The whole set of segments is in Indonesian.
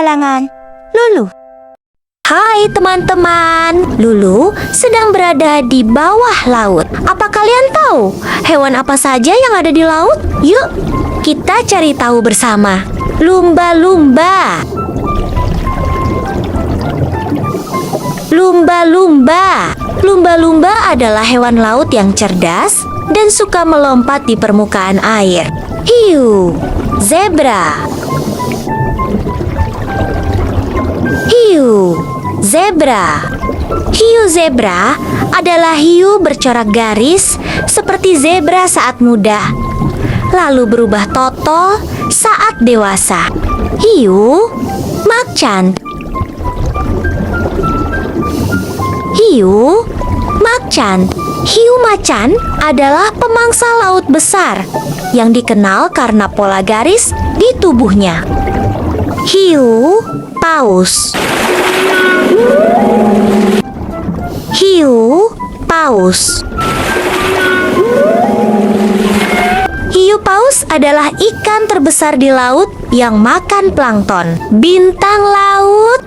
petualangan Lulu. Hai teman-teman, Lulu sedang berada di bawah laut. Apa kalian tahu hewan apa saja yang ada di laut? Yuk, kita cari tahu bersama. Lumba-lumba. Lumba-lumba. Lumba-lumba adalah hewan laut yang cerdas dan suka melompat di permukaan air. Hiu. Zebra. Hiu. Zebra. Hiu zebra adalah hiu bercorak garis seperti zebra saat muda, lalu berubah total saat dewasa. Hiu macan. Hiu macan. Hiu macan adalah pemangsa laut besar yang dikenal karena pola garis di tubuhnya. Hiu paus. Hiu paus. Hiu paus adalah ikan terbesar di laut yang makan plankton. Bintang laut.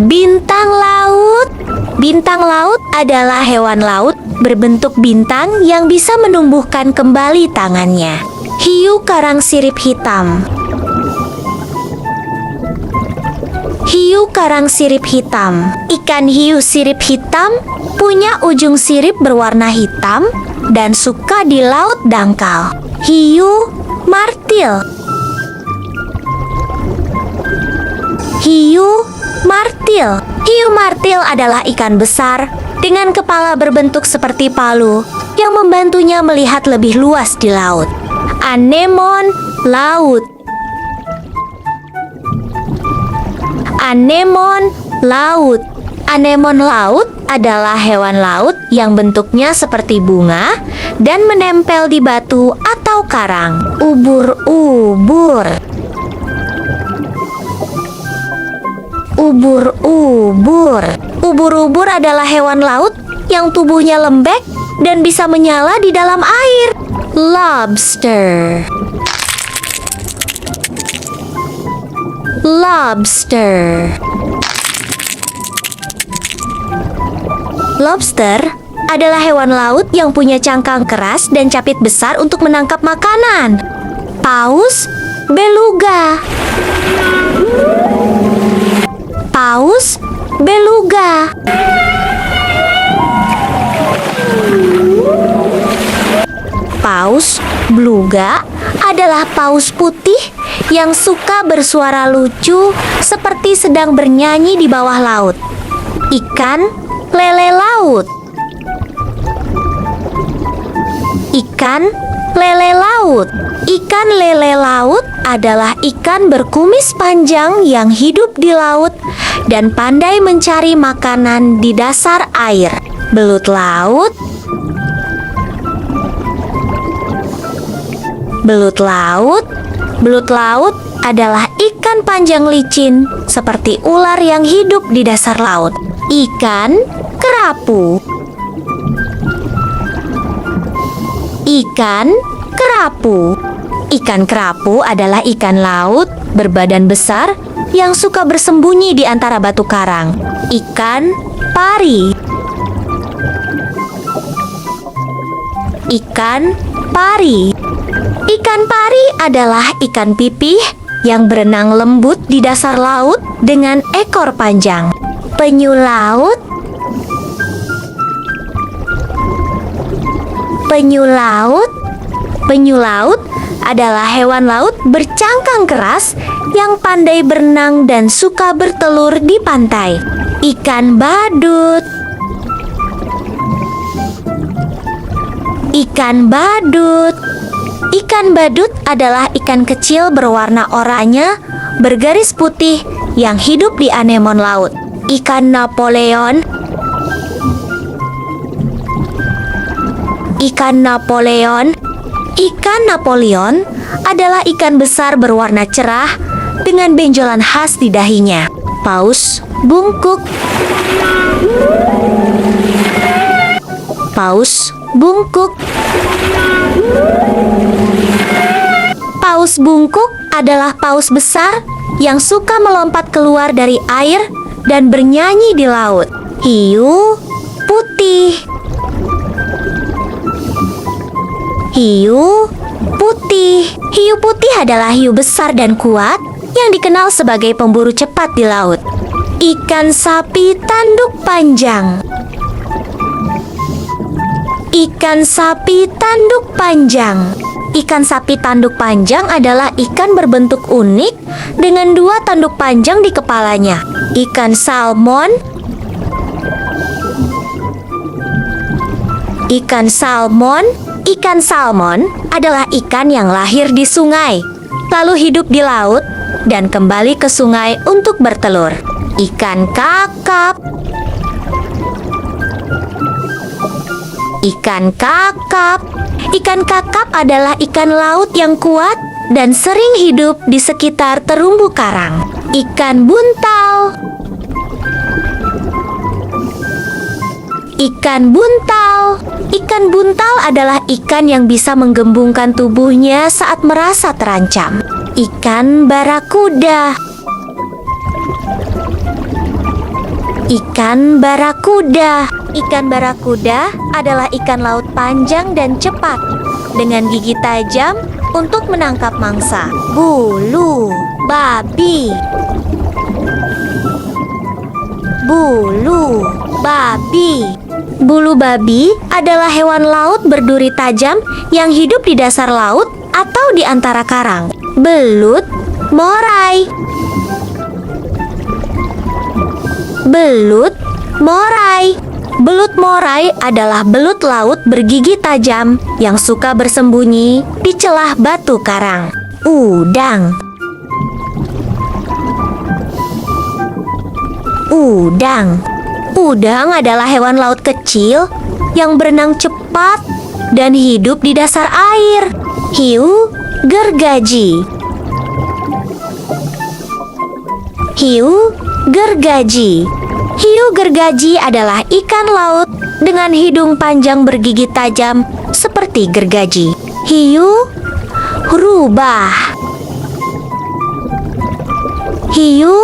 Bintang laut. Bintang laut adalah hewan laut berbentuk bintang yang bisa menumbuhkan kembali tangannya. Hiu karang sirip hitam. Hiu karang sirip hitam. Ikan hiu sirip hitam punya ujung sirip berwarna hitam dan suka di laut dangkal. Hiu martil. Hiu martil. Hiu martil adalah ikan besar dengan kepala berbentuk seperti palu yang membantunya melihat lebih luas di laut. Anemon laut. Anemon laut. Anemon laut adalah hewan laut yang bentuknya seperti bunga dan menempel di batu atau karang. Ubur-ubur. Ubur-ubur. Ubur-ubur adalah hewan laut yang tubuhnya lembek dan bisa menyala di dalam air. Lobster. Lobster. Lobster adalah hewan laut yang punya cangkang keras dan capit besar untuk menangkap makanan. Paus beluga. Paus beluga. Paus beluga adalah paus putih yang suka bersuara lucu seperti sedang bernyanyi di bawah laut. Ikan lele laut. Ikan lele laut. Ikan lele laut adalah ikan berkumis panjang yang hidup di laut dan pandai mencari makanan di dasar air. Belut laut. Belut laut. Belut laut adalah ikan panjang licin seperti ular yang hidup di dasar laut. Ikan kerapu. Ikan kerapu. Ikan kerapu adalah ikan laut berbadan besar yang suka bersembunyi di antara batu karang. Ikan pari. Ikan pari. Ikan pari adalah ikan pipih yang berenang lembut di dasar laut dengan ekor panjang. Penyu laut. Penyu laut. Penyu laut adalah hewan laut bercangkang keras yang pandai berenang dan suka bertelur di pantai. Ikan badut. Ikan badut. Ikan badut adalah ikan kecil berwarna oranye bergaris putih yang hidup di anemon laut. Ikan Napoleon. Ikan Napoleon. Ikan Napoleon adalah ikan besar berwarna cerah dengan benjolan khas di dahinya. Paus bungkuk. Paus bungkuk. Paus bungkuk adalah paus besar yang suka melompat keluar dari air dan bernyanyi di laut. Hiu putih. Hiu putih. Hiu putih adalah hiu besar dan kuat yang dikenal sebagai pemburu cepat di laut. Ikan sapi tanduk panjang. Ikan sapi tanduk panjang. Ikan sapi tanduk panjang adalah ikan berbentuk unik dengan 2 tanduk panjang di kepalanya. Ikan salmon. Ikan salmon. Ikan salmon adalah ikan yang lahir di sungai, lalu hidup di laut dan kembali ke sungai untuk bertelur. Ikan kakap. Ikan kakap. Ikan kakap adalah ikan laut yang kuat dan sering hidup di sekitar terumbu karang. Ikan buntal. Ikan buntal. Ikan buntal adalah ikan yang bisa menggembungkan tubuhnya saat merasa terancam. Ikan barakuda. Ikan barakuda. Ikan barakuda adalah ikan laut panjang dan cepat dengan gigi tajam untuk menangkap mangsa. Bulu babi. Bulu babi. Bulu babi adalah hewan laut berduri tajam yang hidup di dasar laut atau di antara karang. Belut morai. Belut morai. Belut morai adalah belut laut bergigi tajam yang suka bersembunyi di celah batu karang. Udang. Udang. Udang adalah hewan laut kecil yang berenang cepat dan hidup di dasar air. Hiu gergaji. Hiu gergaji. Hiu gergaji adalah ikan laut dengan hidung panjang bergigi tajam seperti gergaji. Hiu rubah. Hiu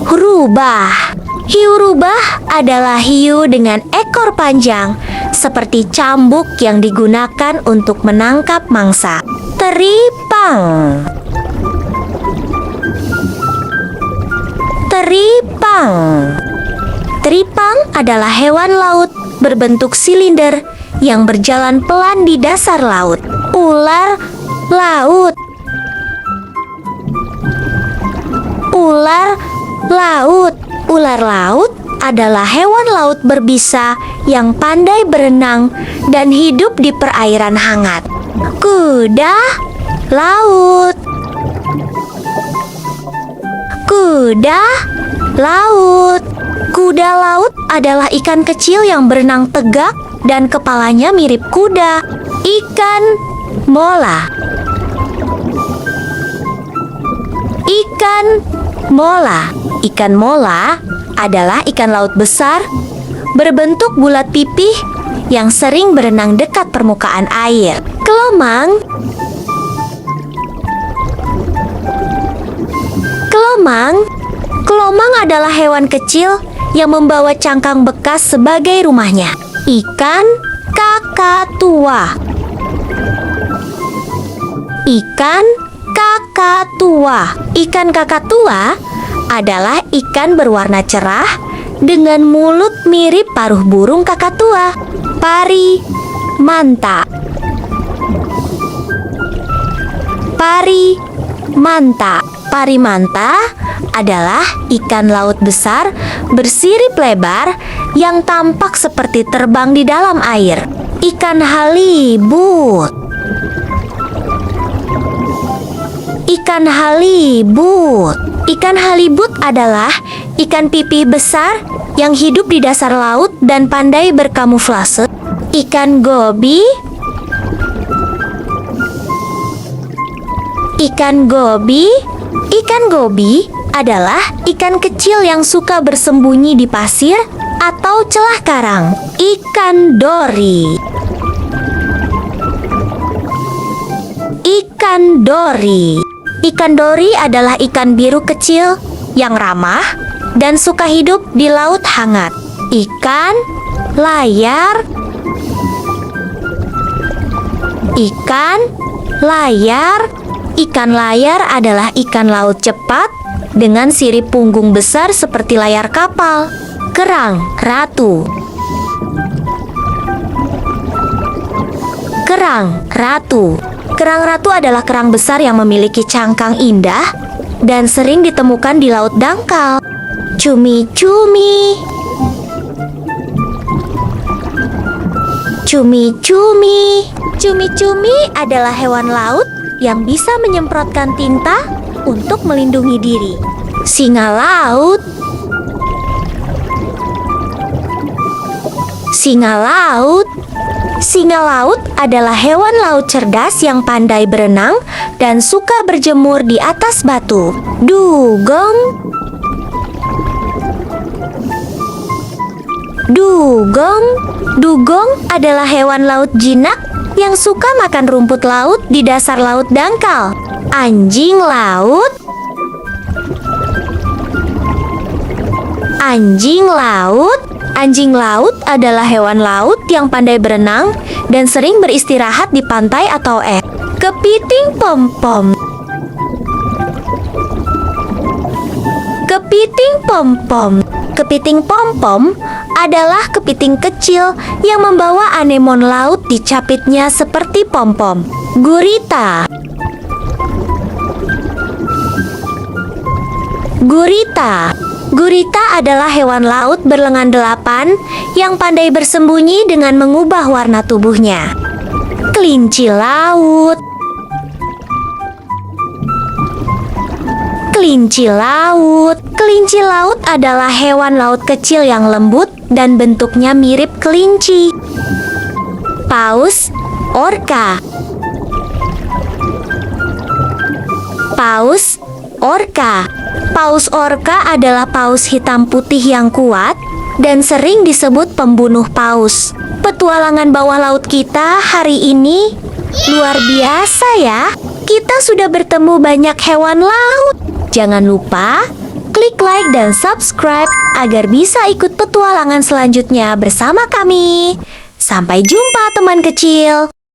rubah. Hiu rubah adalah hiu dengan ekor panjang seperti cambuk yang digunakan untuk menangkap mangsa. Teripang. Teripang. Teripang adalah hewan laut berbentuk silinder yang berjalan pelan di dasar laut. Ular laut. Ular laut. Ular laut adalah hewan laut berbisa yang pandai berenang dan hidup di perairan hangat. Kuda laut. Kuda laut. Kuda laut adalah ikan kecil yang berenang tegak dan kepalanya mirip kuda. Ikan mola. Ikan mola. Ikan mola adalah ikan laut besar berbentuk bulat pipih yang sering berenang dekat permukaan air. Kelomang. Kelomang. Kelomang adalah hewan kecil yang membawa cangkang bekas sebagai rumahnya. Ikan kakatua. Ikan kakatua. Ikan kakatua adalah ikan berwarna cerah dengan mulut mirip paruh burung kakatua. Pari manta. Pari manta. Pari manta adalah ikan laut besar bersirip lebar yang tampak seperti terbang di dalam air. Ikan halibut. Ikan halibut. Ikan halibut adalah ikan pipih besar yang hidup di dasar laut dan pandai berkamuflase. Ikan gobi. Ikan gobi. Ikan gobi adalah ikan kecil yang suka bersembunyi di pasir atau celah karang. Ikan dori. Ikan dori. Ikan dori adalah ikan biru kecil yang ramah dan suka hidup di laut hangat. Ikan layar. Ikan layar. Ikan layar adalah ikan laut cepat dengan sirip punggung besar seperti layar kapal. Kerang ratu. Kerang ratu. Kerang ratu adalah kerang besar yang memiliki cangkang indah dan sering ditemukan di laut dangkal. Cumi-cumi. Cumi-cumi. Cumi-cumi adalah hewan laut yang bisa menyemprotkan tinta untuk melindungi diri. Singa laut. Singa laut. Singa laut adalah hewan laut cerdas yang pandai berenang dan suka berjemur di atas batu. Dugong. Dugong. Dugong adalah hewan laut jinak yang suka makan rumput laut di dasar laut dangkal. Anjing laut. Anjing laut. Anjing laut adalah hewan laut yang pandai berenang dan sering beristirahat di pantai atau Kepiting pom-pom. Kepiting pom-pom. Kepiting pom-pom adalah kepiting kecil yang membawa anemon laut di capitnya seperti pom-pom. Gurita. Gurita. Gurita adalah hewan laut berlengan 8 yang pandai bersembunyi dengan mengubah warna tubuhnya. Kelinci laut. Kelinci laut. Kelinci laut adalah hewan laut kecil yang lembut dan bentuknya mirip kelinci. Paus orca. Paus orca. Paus orca adalah paus hitam putih yang kuat dan sering disebut pembunuh paus. Petualangan bawah laut kita hari ini luar biasa ya. Kita sudah bertemu banyak hewan laut. Jangan lupa klik like dan subscribe agar bisa ikut petualangan selanjutnya bersama kami. Sampai jumpa teman kecil.